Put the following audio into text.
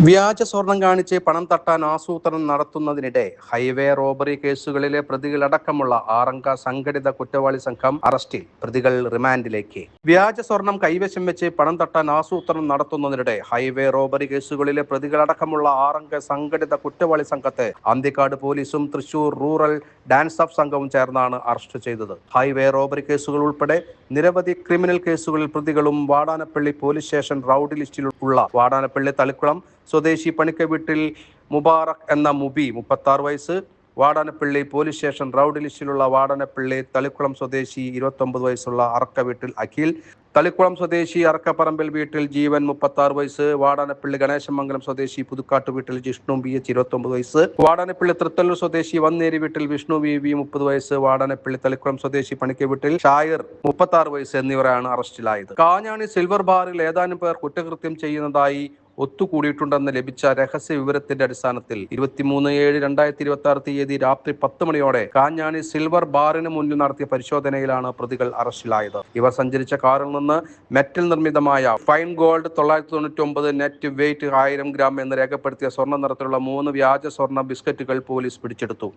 വ്യാജ സ്വർണം കാണിച്ച് പണം തട്ടാൻ ആസൂത്രണം നടത്തുന്നതിനിടെ ഹൈവേ റോബറി കേസുകളിലെ പ്രതികളടക്കമുള്ള 6 സംഘടിത കുറ്റവാളി സംഘം അറസ്റ്റിൽ. പ്രതികൾ റിമാൻഡിലേക്ക്. വ്യാജ സ്വർണം കൈവശം വെച്ച് പണം തട്ടാൻ ആസൂത്രണം നടത്തുന്നതിനിടെ ഹൈവേ റോബറി കേസുകളിലെ പ്രതികളടക്കമുള്ള 6 സംഘടിത കുറ്റവാളി സംഘത്തെ അന്തിക്കാട് പോലീസും തൃശൂർ റൂറൽ ഡാൻസ് ഓഫ് സംഘവും ചേർന്നാണ് അറസ്റ്റ് ചെയ്തത്. ഹൈവേ റോബറി കേസുകൾ ഉൾപ്പെടെ നിരവധി ക്രിമിനൽ കേസുകളിൽ പ്രതികളും വാടാനപ്പള്ളി പോലീസ് സ്റ്റേഷൻ റൌഡി ലിസ്റ്റിൽ ഉള്ള വാടാനപ്പള്ളി തളിക്കുളം സ്വദേശി പണിക്ക വീട്ടിൽ മുബാറക് എന്ന മുബി 36 വയസ്സ്, വാടാനപ്പള്ളി പോലീസ് സ്റ്റേഷൻ റൌഡി ലിസ്റ്റിലുള്ള വാടാനപ്പള്ളി തളിക്കുളം സ്വദേശി 29 വയസ്സുള്ള അറക്ക വീട്ടിൽ അഖിൽ, തളിക്കുളം സ്വദേശി അറക്കപ്പറമ്പിൽ വീട്ടിൽ ജീവൻ 36 വയസ്സ്, വാടാനപ്പള്ളി ഗണേശമംഗലം സ്വദേശി പുതുക്കാട്ട് വീട്ടിൽ ജിഷ്ണു BH 29 വയസ്സ്, വാടാനപ്പള്ളി തൃത്തല്ലൂർ സ്വദേശി വന്നേരി വീട്ടിൽ വിഷ്ണു VV 30 വയസ്സ്, വാടാനപ്പള്ളി തളിക്കുളം സ്വദേശി പണിക്ക വീട്ടിൽ ഷായർ 36 വയസ്സ് എന്നിവരാണ് അറസ്റ്റിലായത്. കാഞ്ഞാണി സിൽവർ ബാറിൽ ഏതാനും പേർ കുറ്റകൃത്യം ചെയ്യുന്നതായി ഒത്തുകൂടിയിട്ടുണ്ടെന്ന് ലഭിച്ച രഹസ്യ വിവരത്തിന്റെ അടിസ്ഥാനത്തിൽ 23/7/2026 തീയതി രാത്രി 10 മണിയോടെ കാഞ്ഞാണി സിൽവർ ബാറിന് മുന്നിൽ നടത്തിയ പരിശോധനയിലാണ് പ്രതികൾ അറസ്റ്റിലായത്. ഇവർ സഞ്ചരിച്ച കാറിൽ നിന്ന് മെറ്റൽ നിർമ്മിതമായ fine gold 999 net weight 1000 gram എന്ന് രേഖപ്പെടുത്തിയ സ്വർണ്ണ നിറത്തിലുള്ള 3 വ്യാജ സ്വർണ്ണ ബിസ്ക്കറ്റുകൾ പോലീസ് പിടിച്ചെടുത്തു.